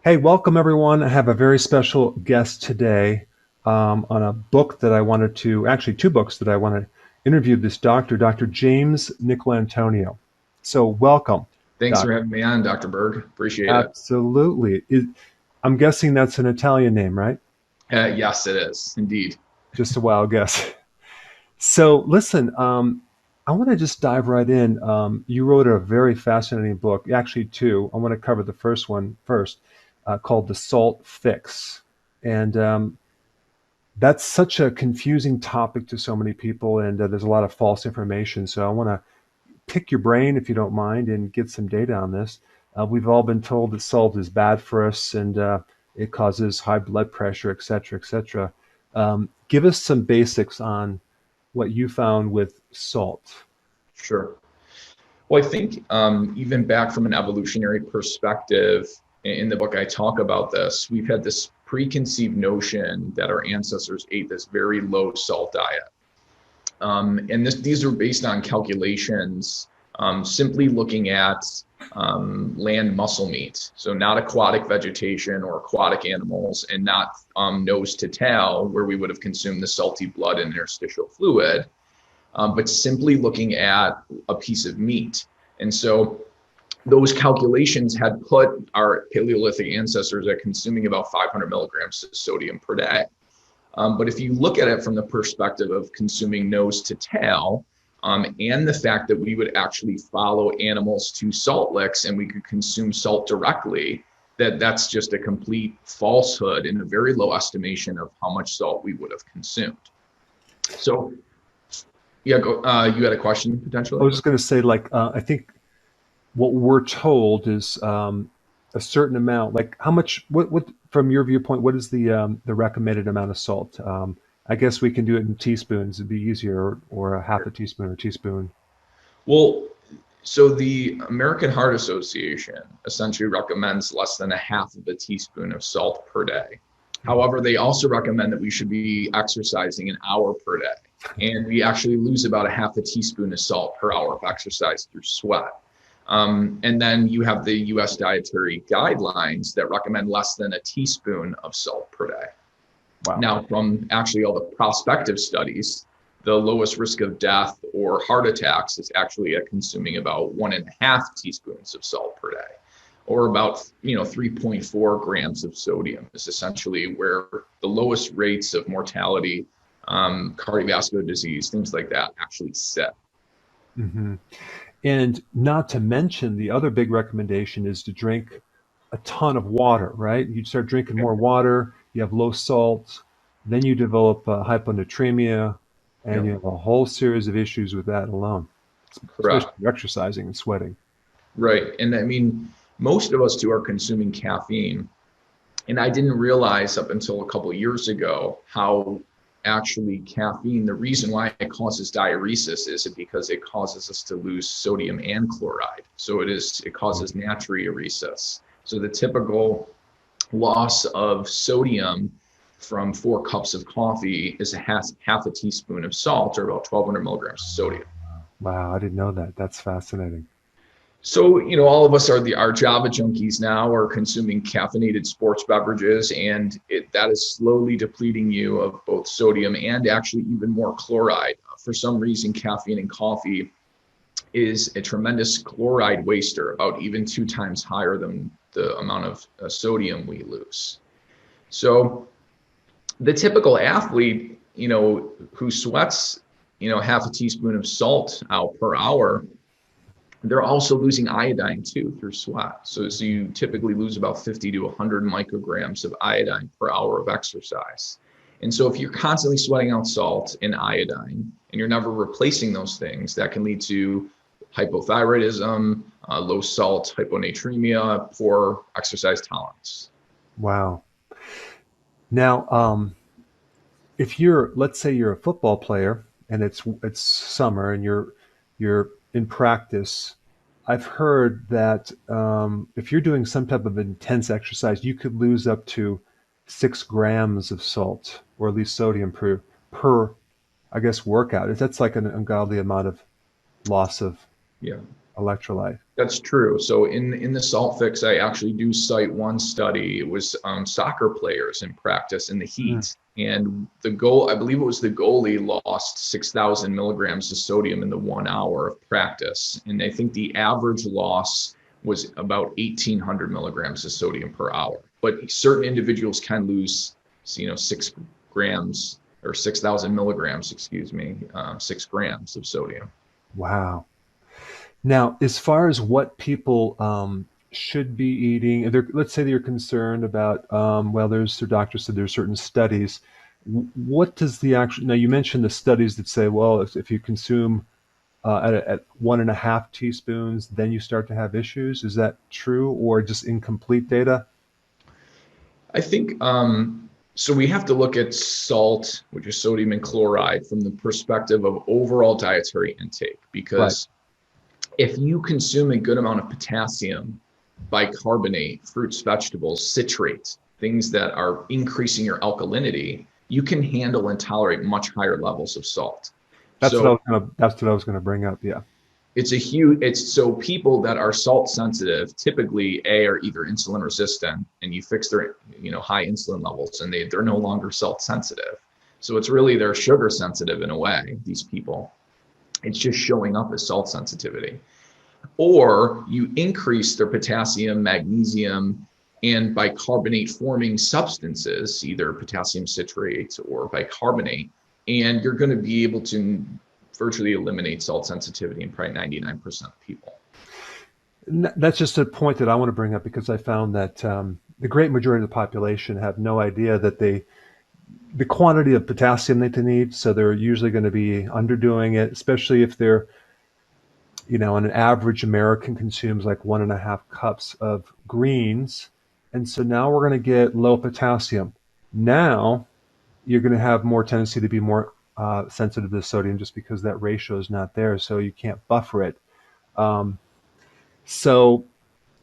Hey, welcome everyone. I have a very special guest today on a book that I wanted to, actually two books that I want to interview this doctor, Dr. James Antonio. So welcome, Thanks doc. for having me on, Dr. Berg. Appreciate it. Absolutely. I'm guessing that's an Italian name, right? Yes, it is indeed. Just a wild guess. So listen, I want to just dive right in. You wrote a very fascinating book, actually two. I want to cover the first one first, called The Salt Fix. And that's such a confusing topic to so many people, and there's a lot of false information. So I want to pick your brain, if you don't mind, and get some data on this. We've all been told that salt is bad for us, and it causes high blood pressure, et cetera, et cetera. Give us some basics on what you found with salt. Sure. Well, I think even back from an evolutionary perspective, in the book I talk about this, we've had this preconceived notion that our ancestors ate this very low salt diet. And these are based on calculations, simply looking at land muscle meat. So not aquatic vegetation or aquatic animals, and not nose to tail, where we would have consumed the salty blood and interstitial fluid, but simply looking at a piece of meat. And so those calculations had put our Paleolithic ancestors at consuming about 500 milligrams of sodium per day. But if you look at it from the perspective of consuming nose to tail, and the fact that we would actually follow animals to salt licks and we could consume salt directly, that's just a complete falsehood and a very low estimation of how much salt we would have consumed. So, yeah, you had a question I potentially? was just going to say, I think what we're told is a certain amount. Like, how much? What, from your viewpoint, what is the recommended amount of salt? I guess we can do it in teaspoons. It'd be easier, or a half a teaspoon or teaspoon. Well, so the American Heart Association essentially recommends less than a half of a teaspoon of salt per day. Mhm. However, they also recommend that we should be exercising an hour per day. And we actually lose about a half a teaspoon of salt per hour of exercise through sweat. And then you have the US dietary guidelines that recommend less than a teaspoon of salt per day. Wow. Now, from actually all the prospective studies, the lowest risk of death or heart attacks is actually at consuming about 1.5 teaspoons of salt per day, or about 3.4 grams of sodium is essentially where the lowest rates of mortality, cardiovascular disease, things like that actually sit. Hmm. And not to mention, the other big recommendation is to drink a ton of water, right? You start drinking more water, you have low salt, then you develop hyponatremia, and Yep, you have a whole series of issues with that alone, especially if correct. you're exercising and sweating. Right. And I mean, most of us too are consuming caffeine. And I didn't realize up until a couple of years ago how actually caffeine, the reason why it causes diuresis is because it causes us to lose sodium and chloride. So it causes natriuresis. So the typical loss of sodium from 4 cups of coffee is half a teaspoon of salt, or about 1,200 milligrams of sodium. Wow, I didn't know that. That's fascinating. So, all of us are Java junkies now, or consuming caffeinated sports beverages, and that is slowly depleting you of both sodium and actually even more chloride. For some reason, caffeine in coffee is a tremendous chloride waster, about even 2 times higher than the amount of sodium we lose. So, the typical athlete, who sweats, half a teaspoon of salt out per hour, they're also losing iodine too through sweat. So you typically lose about 50 to 100 micrograms of iodine per hour of exercise. And so if you're constantly sweating out salt and iodine and you're never replacing those things, that can lead to hypothyroidism, low salt, hyponatremia, poor exercise tolerance. Wow. Now, if you're, let's say you're a football player and it's summer and you're in practice, I've heard that if you're doing some type of intense exercise, you could lose up to 6 grams of salt, or at least sodium per I guess workout. That's like an ungodly amount of loss of Yeah. electrolyte. That's true. So in the salt fix, I actually do cite one study. It was soccer players in practice in the Mm. heat, and the goal, I believe it was the goalie, lost 6,000 milligrams of sodium in the 1 hour of practice, and I think the average loss was about 1,800 milligrams of sodium per hour. But certain individuals can lose, 6 grams or 6,000 milligrams, excuse me, 6 grams of sodium. Wow. Now, as far as what people should be eating, if let's say they're concerned about, well, their doctor said there's certain studies. What does the actual, now you mentioned the studies that say, well, if you consume at 1.5 teaspoons, then you start to have issues. Is that true or just incomplete data? I think so. We have to look at salt, which is sodium and chloride, from the perspective of overall dietary intake. Right. Because if you consume a good amount of potassium, bicarbonate, fruits, vegetables, citrates, things that are increasing your alkalinity, you can handle and tolerate much higher levels of salt. So That's what I was gonna bring up. Yeah. it's so people that are salt sensitive typically are either insulin resistant, and you fix their high insulin levels, and they're no longer salt sensitive. So it's really they're sugar sensitive in a way, these people. It's just showing up as salt sensitivity. Or you increase their potassium, magnesium, and bicarbonate forming substances, either potassium citrate or bicarbonate, and you're going to be able to virtually eliminate salt sensitivity in probably 99% of people. That's just a point that I want to bring up because I found that the great majority of the population have no idea that the quantity of potassium that they need, so they're usually going to be underdoing it, especially if they're, an average American consumes like 1.5 cups of greens. And so now we're going to get low potassium. Now you're going to have more tendency to be more sensitive to sodium just because that ratio is not there, so you can't buffer it. Um, so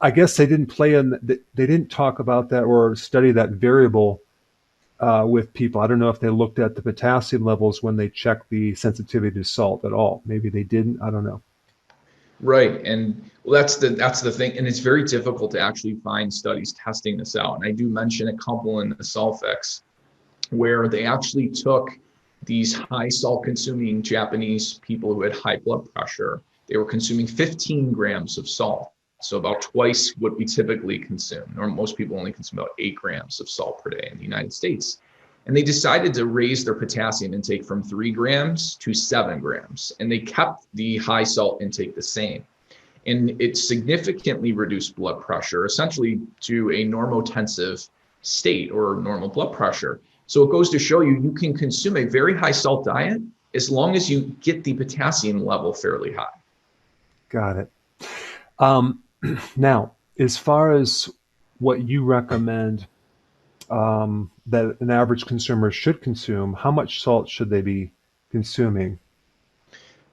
I guess they didn't they didn't talk about that or study that variable with people. I don't know if they looked at the potassium levels when they checked the sensitivity to salt at all. Maybe they didn't. I don't know. Right. And well, that's the thing. And it's very difficult to actually find studies testing this out. And I do mention a couple in the Sulfix where they actually took these high salt consuming Japanese people who had high blood pressure. They were consuming 15 grams of salt. So about twice what we typically consume. Or most people only consume about 8 grams of salt per day in the United States. And they decided to raise their potassium intake from 3 grams to 7 grams. And they kept the high salt intake the same. And it significantly reduced blood pressure, essentially to a normotensive state or normal blood pressure. So it goes to show you, you can consume a very high salt diet as long as you get the potassium level fairly high. Got it. Um, Now, as far as what you recommend that an average consumer should consume, how much salt should they be consuming?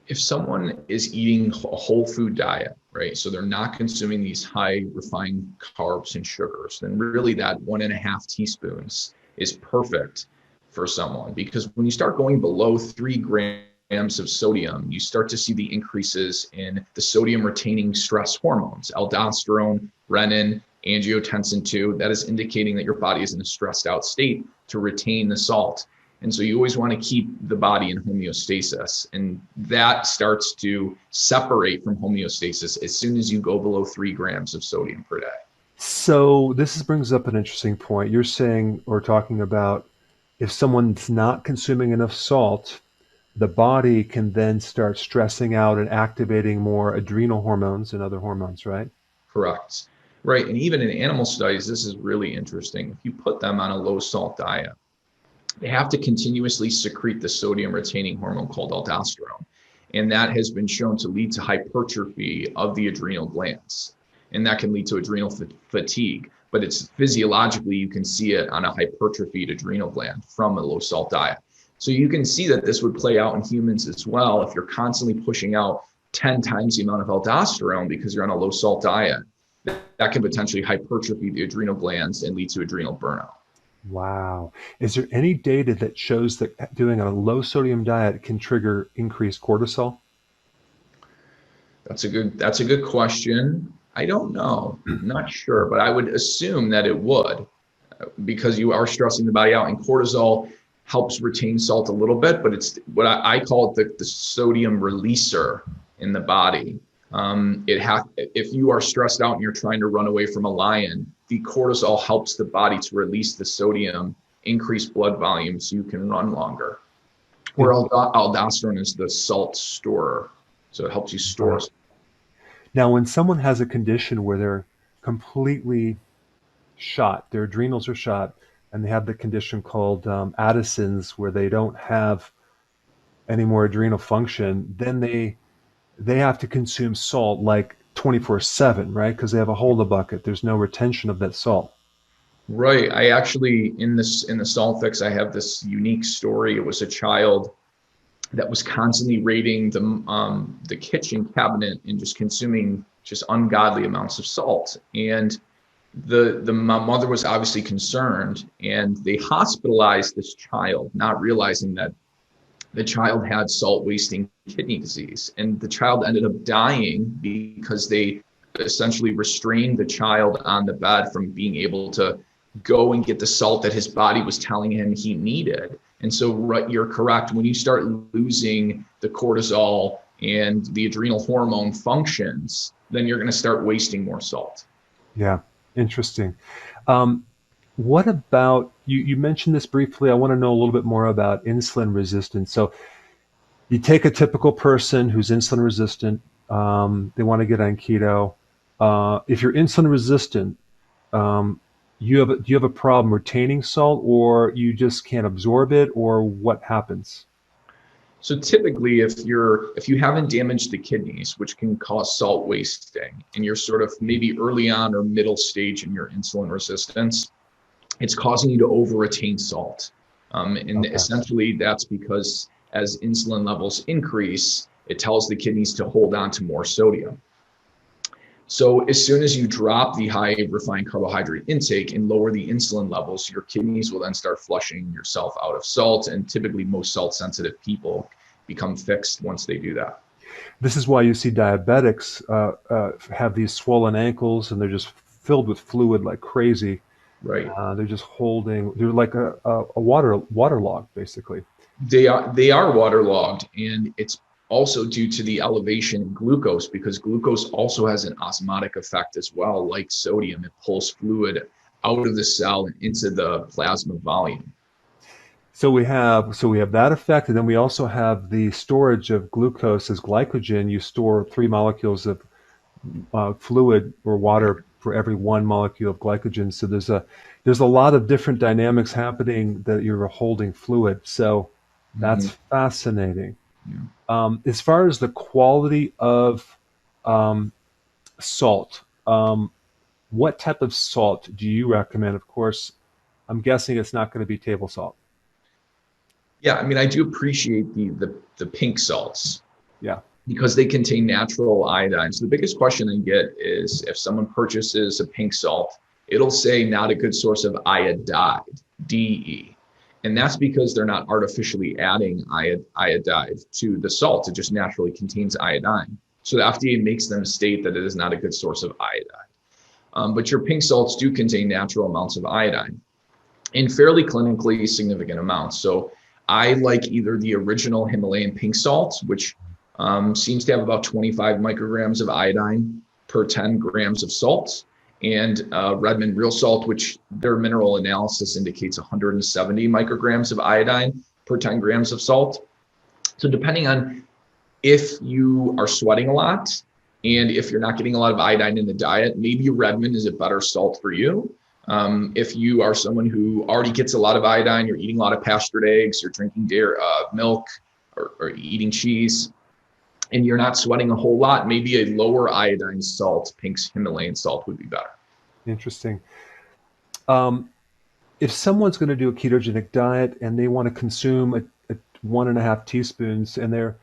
If someone is eating a whole food diet, right, so they're not consuming these high refined carbs and sugars, then really that 1.5 teaspoons is perfect for someone. Because when you start going below 3 grams of sodium, you start to see the increases in the sodium retaining stress hormones, aldosterone, renin, angiotensin 2. That is indicating that your body is in a stressed out state to retain the salt. And so you always want to keep the body in homeostasis. And that starts to separate from homeostasis as soon as you go below 3 grams of sodium per day. So brings up an interesting point. You're saying or talking about if someone's not consuming enough salt, the body can then start stressing out and activating more adrenal hormones and other hormones, right? Correct. Right. And even in animal studies, this is really interesting. If you put them on a low salt diet, they have to continuously secrete the sodium retaining hormone called aldosterone. And that has been shown to lead to hypertrophy of the adrenal glands. And that can lead to adrenal fatigue. But it's physiologically, you can see it on a hypertrophied adrenal gland from a low salt diet. So you can see that this would play out in humans as well. If you're constantly pushing out 10 times the amount of aldosterone because you're on a low salt diet, that can potentially hypertrophy the adrenal glands and lead to adrenal burnout. Wow. Is there any data that shows that doing a low sodium diet can trigger increased cortisol? That's a good question. I don't know. I'm not sure, but I would assume that it would, because you are stressing the body out, and cortisol helps retain salt a little bit, but it's what I call it the sodium releaser in the body. If you are stressed out and you're trying to run away from a lion, the cortisol helps the body to release the sodium, increase blood volume so you can run longer. Where aldosterone is the salt storer, so it helps you store. Now, when someone has a condition where they're completely shot, their adrenals are shot, and they have the condition called Addison's, where they don't have any more adrenal function, then they have to consume salt like 24/7, right? Because they have a hole in the bucket. There's no retention of that salt. Right. I actually in the salt fix, I have this unique story. It was a child that was constantly raiding the kitchen cabinet and just consuming just ungodly amounts of salt. And my mother was obviously concerned, and they hospitalized this child, not realizing that the child had salt wasting kidney disease. And the child ended up dying because they essentially restrained the child on the bed from being able to go and get the salt that his body was telling him he needed. And so, right, you're correct. When you start losing the cortisol and the adrenal hormone functions, then you're going to start wasting more salt. Yeah, interesting. Um, what about you mentioned this briefly. I want to know a little bit more about insulin resistance. So you take a typical person who's insulin resistant, they want to get on keto. If you're insulin resistant, um, do you have a problem retaining salt, or you just can't absorb it, or what happens? So typically, if you haven't damaged the kidneys, which can cause salt wasting, and you're sort of maybe early on or middle stage in your insulin resistance, it's causing you to over retain salt. And Okay. essentially that's because as insulin levels increase, it tells the kidneys to hold on to more sodium. So as soon as you drop the high refined carbohydrate intake and lower the insulin levels, your kidneys will then start flushing yourself out of salt. And typically most salt sensitive people become fixed once they do that. This is why you see diabetics have these swollen ankles, and they're just filled with fluid like crazy. Right. They're just holding. They're like a waterlogged, basically. They are waterlogged, and it's also due to the elevation in glucose, because glucose also has an osmotic effect as well, like sodium. It pulls fluid out of the cell and into the plasma volume. So we have that effect, and then we also have the storage of glucose as glycogen. You store 3 molecules of fluid or water for every 1 molecule of glycogen. So there's a lot of different dynamics happening that you're holding fluid. So that's Mhm. fascinating. Yeah. As far as the quality of um, salt, what type of salt do you recommend? Of course, I'm guessing it's not going to be table salt. Yeah, I mean, I do appreciate the pink salts Yeah. because they contain natural iodine. So the biggest question I get is if someone purchases a pink salt, it'll say not a good source of iodide, DE. And that's because they're not artificially adding iodide to the salt. It just naturally contains iodine. So the FDA makes them state that it is not a good source of iodide. But your pink salts do contain natural amounts of iodine in fairly clinically significant amounts. So I like either the original Himalayan pink salt, which seems to have about 25 micrograms of iodine per 10 grams of salt, and Redmond real salt, which their mineral analysis indicates 170 micrograms of iodine per 10 grams of salt. So depending on if you are sweating a lot and if you're not getting a lot of iodine in the diet, maybe Redmond is a better salt for you. If you are someone who already gets a lot of iodine, you're eating a lot of pastured eggs, you're drinking dairy, milk, or eating cheese, and you're not sweating a whole lot, maybe a lower iodine salt, Pink's Himalayan salt, would be better. Interesting. Um, if someone's going to do a ketogenic diet and they want to consume a 1.5 teaspoons, and they're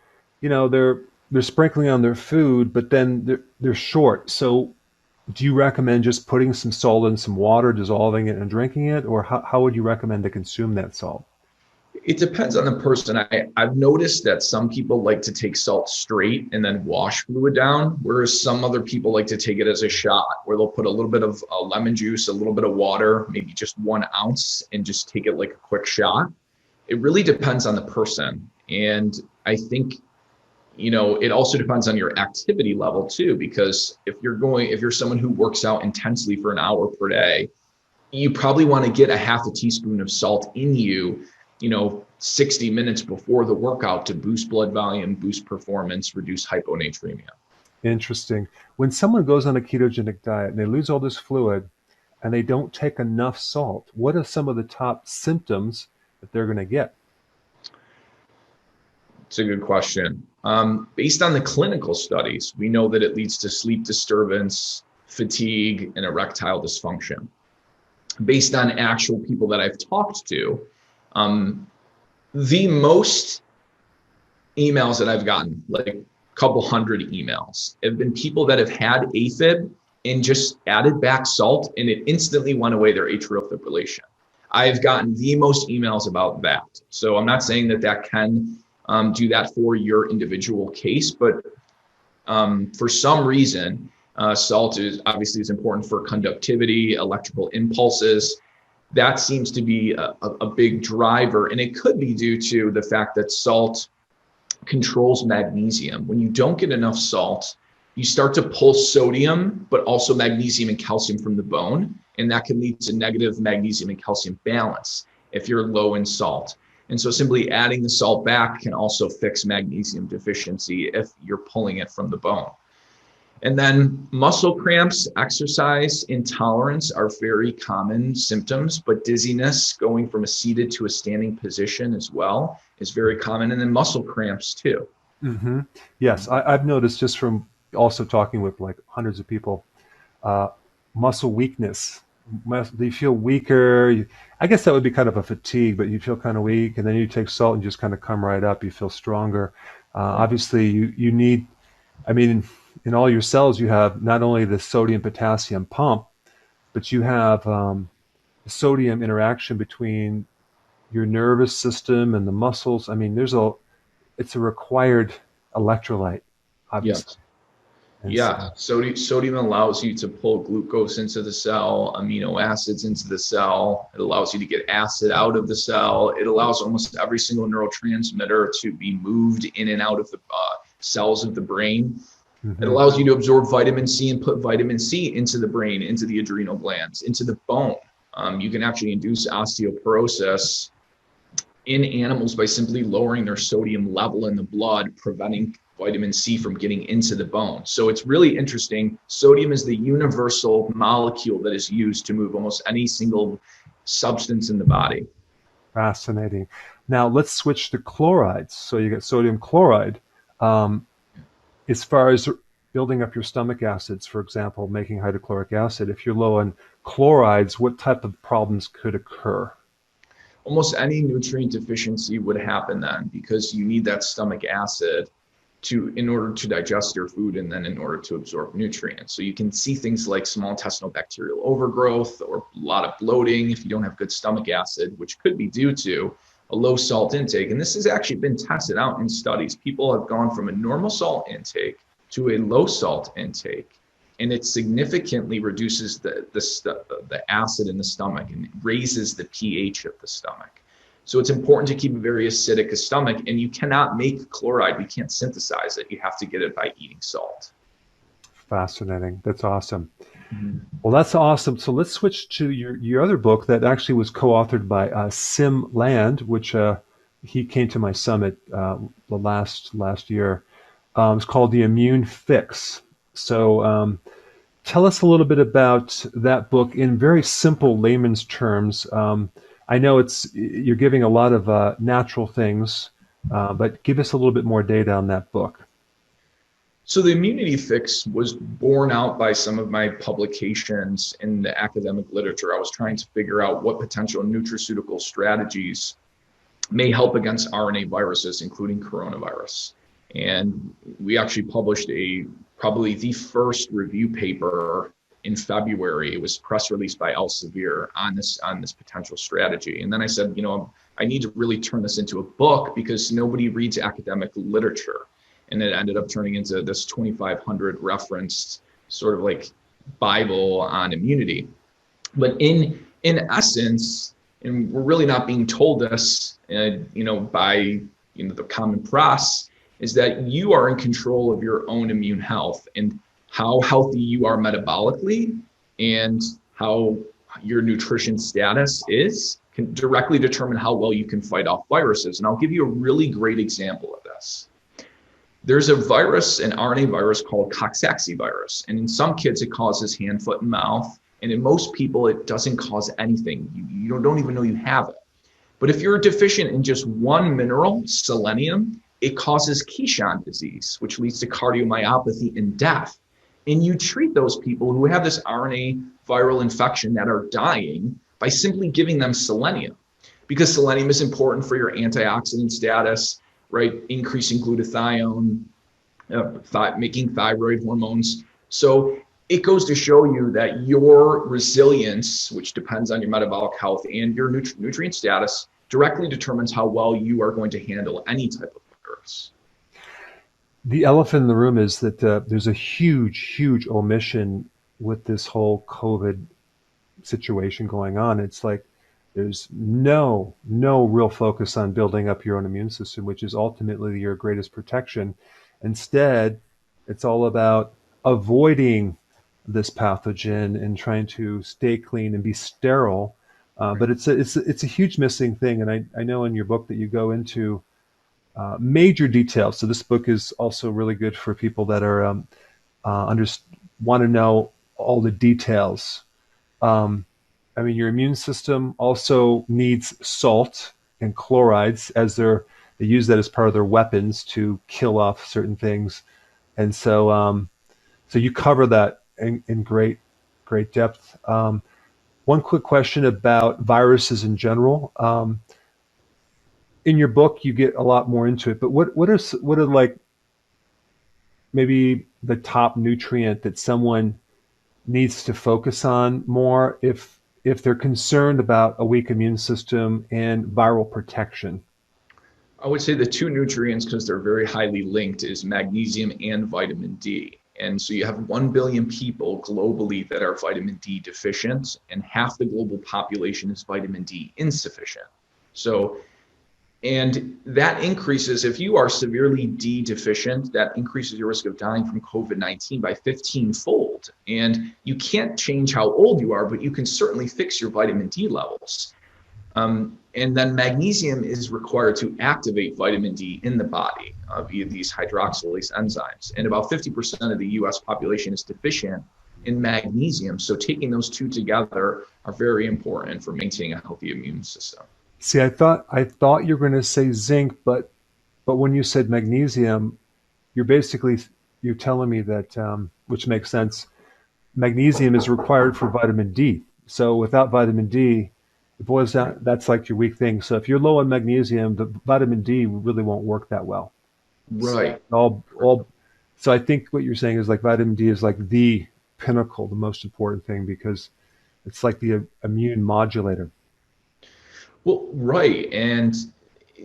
sprinkling on their food, but then they're short. So do you recommend just putting some salt in some water, dissolving it and drinking it, or how would you recommend to consume that salt? It depends on the person. I've noticed that some people like to take salt straight and then wash fluid down, whereas some other people like to take it as a shot, where they'll put a little bit of lemon juice, a little bit of water, maybe just 1 ounce, and just take it like a quick shot. It really depends on the person. And I think, it also depends on your activity level too, because if you're someone who works out intensely for an hour per day, you probably want to get a half a teaspoon of salt in you, 60 minutes before the workout to boost blood volume, boost performance, reduce hyponatremia. Interesting. When someone goes on a ketogenic diet and they lose all this fluid and they don't take enough salt, what are some of the top symptoms that they're going to get? It's a good question. Based on the clinical studies, we know that it leads to sleep disturbance, fatigue, and erectile dysfunction. Based on actual people that I've talked to, the most emails that I've gotten, like a couple hundred emails, have been people that have had AFib and just added back salt and it instantly went away their atrial fibrillation. I've gotten the most emails about that. So I'm not saying that can do that for your individual case, but for some reason, salt is important for conductivity, electrical impulses. That seems to be a big driver, and it could be due to the fact that salt controls magnesium. When you don't get enough salt, you start to pull sodium, but also magnesium and calcium from the bone, and that can lead to negative magnesium and calcium balance if you're low in salt. And so simply adding the salt back can also fix magnesium deficiency if you're pulling it from the bone. And then muscle cramps, exercise intolerance are very common symptoms, but dizziness going from a seated to a standing position as well is very common. And then muscle cramps too. Mm-hmm. Yes, I've noticed just from also talking with like hundreds of people, muscle weakness. You feel weaker. I guess that would be kind of a fatigue, but you feel kind of weak, and then you take salt and just kind of come right up. You feel stronger. Obviously, you need, I mean, in all your cells, you have not only the sodium potassium pump, but you have sodium interaction between your nervous system and the muscles. I mean, it's a required electrolyte, obviously. Yes. And Yeah, sodium allows you to pull glucose into the cell, amino acids into the cell. It allows you to get acid out of the cell. It allows almost every single neurotransmitter to be moved in and out of the cells of the brain. mm-hmm. It allows you to absorb vitamin C and put vitamin C into the brain, into the adrenal glands, into the bone. You can actually induce osteoporosis in animals by simply lowering their sodium level in the blood, preventing vitamin C from getting into the bone. So it's really interesting. Sodium is the universal molecule that is used to move almost any single substance in the body. Fascinating. Now let's switch to chlorides. So you get sodium chloride. As far as building up your stomach acids, for example, making hydrochloric acid, if you're low on chlorides, what type of problems could occur? Almost any nutrient deficiency would happen then, because you need that stomach acid in order to digest your food and then in order to absorb nutrients. So you can see things like small intestinal bacterial overgrowth or a lot of bloating if you don't have good stomach acid, which could be due to a low salt intake. And this has actually been tested out in studies. People have gone from a normal salt intake to a low salt intake, and it significantly reduces the acid in the stomach and raises the pH of the stomach. So it's important to keep a very acidic stomach, and you cannot make chloride. We can't synthesize it. You have to get it by eating salt. Fascinating. That's awesome. Mm-hmm. Well, that's awesome. So let's switch to your other book that actually was co-authored by Sim Land, which he came to my summit the last year. It's called The Immune Fix. So tell us a little bit about that book in very simple layman's terms. I know you're giving a lot of natural things, but give us a little bit more data on that book. So the immunity fix was born out by some of my publications in the academic literature. I was trying to figure out what potential nutraceutical strategies may help against RNA viruses, including coronavirus. And we actually published probably the first review paper in February. It was press released by Elsevier on this potential strategy. And then I said, I need to really turn this into a book because nobody reads academic literature. And it ended up turning into this 2,500 referenced sort of like Bible on immunity. But in essence, and we're really not being told this, by the common press, is that you are in control of your own immune health, and how healthy you are metabolically and how your nutrition status is can directly determine how well you can fight off viruses. And I'll give you a really great example of this. There's a virus, an RNA virus called Coxsackie-virus. And in some kids, it causes hand, foot, and mouth. And in most people, it doesn't cause anything. You don't even know you have it. But if you're deficient in just one mineral, selenium, it causes Keyshawn disease, which leads to cardiomyopathy and death. And you treat those people who have this RNA viral infection that are dying by simply giving them selenium, because selenium is important for your antioxidant status, right? Increasing glutathione, making thyroid hormones. So it goes to show you that your resilience, which depends on your metabolic health and your nutrient status, directly determines how well you are going to handle any type of virus. The elephant in the room is that there's a huge omission with this whole COVID situation going on. It's like there's no real focus on building up your own immune system, which is ultimately your greatest protection. Instead, it's all about avoiding this pathogen and trying to stay clean and be sterile. But it's a huge missing thing. And I know in your book that you go into major details. So this book is also really good for people that are want to know all the details. Your immune system also needs salt and chlorides, as they use that as part of their weapons to kill off certain things. And so you cover that in great depth. One quick question about viruses in general. In your book, you get a lot more into it, but what are like maybe the top nutrient that someone needs to focus on more if they're concerned about a weak immune system and viral protection? I would say the two nutrients, because they're very highly linked, is magnesium and vitamin D. And so you have 1 billion people globally that are vitamin D deficient, and half the global population is vitamin D insufficient. And that increases, if you are severely D deficient, that increases your risk of dying from COVID-19 by 15-fold. And you can't change how old you are, but you can certainly fix your vitamin D levels. And then magnesium is required to activate vitamin D in the body via these hydroxylase enzymes. And about 50% of the US population is deficient in magnesium. So taking those two together are very important for maintaining a healthy immune system. See, I thought you were going to say zinc, but when you said magnesium, you're telling me that, which makes sense, magnesium is required for vitamin D. So without vitamin D, it boils down, that's like your weak thing. So if you're low on magnesium, the vitamin D really won't work that well. Right. So I think what you're saying is like vitamin D is like the pinnacle, the most important thing, because it's like the immune modulator. Well, right. And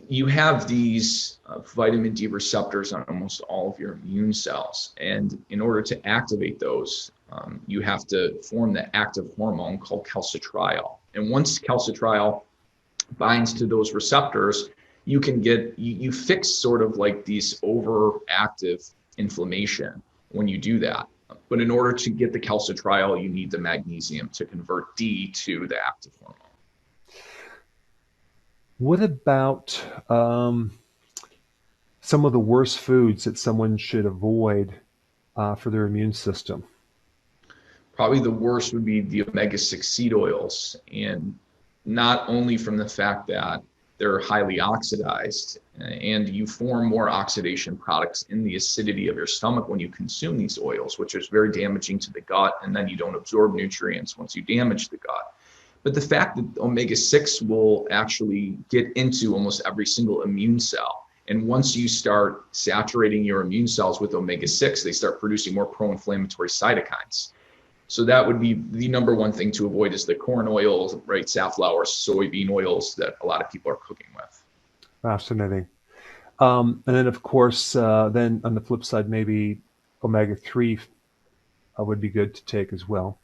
you have these vitamin D receptors on almost all of your immune cells. And in order to activate those, you have to form the active hormone called calcitriol. And once calcitriol binds to those receptors, you fix sort of like these overactive inflammation when you do that. But in order to get the calcitriol, you need the magnesium to convert D to the active hormone. What about some of the worst foods that someone should avoid for their immune system? Probably the worst would be the omega-6 seed oils, and not only from the fact that they're highly oxidized and you form more oxidation products in the acidity of your stomach when you consume these oils, which is very damaging to the gut, and then you don't absorb nutrients once you damage the gut. But the fact that omega-6 will actually get into almost every single immune cell. And once you start saturating your immune cells with omega-6, they start producing more pro-inflammatory cytokines. So that would be the number one thing to avoid is the corn oil, right? Safflower, soybean oils that a lot of people are cooking with. Fascinating. And then, of course, then on the flip side, maybe omega-3 would be good to take as well.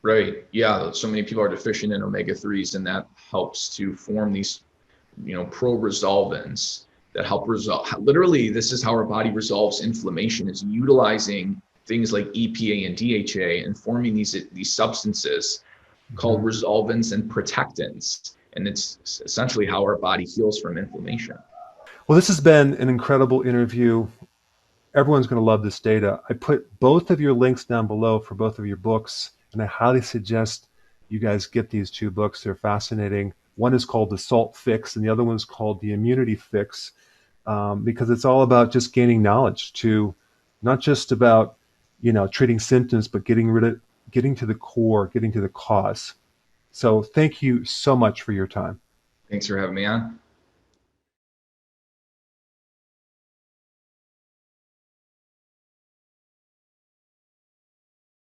Right. Yeah. So many people are deficient in omega-3s, and that helps to form these, pro-resolvins that help resolve. Literally, this is how our body resolves inflammation, is utilizing things like EPA and DHA and forming these substances called Mhm. resolvins and protectants. And it's essentially how our body heals from inflammation. Well, this has been an incredible interview. Everyone's going to love this data. I put both of your links down below for both of your books, and I highly suggest you guys get these two books. They're fascinating. One is called The Salt Fix, and the other one's called The Immunity Fix, because it's all about just gaining knowledge to not just about treating symptoms, but getting to the core, getting to the cause. So thank you so much for your time. Thanks for having me on.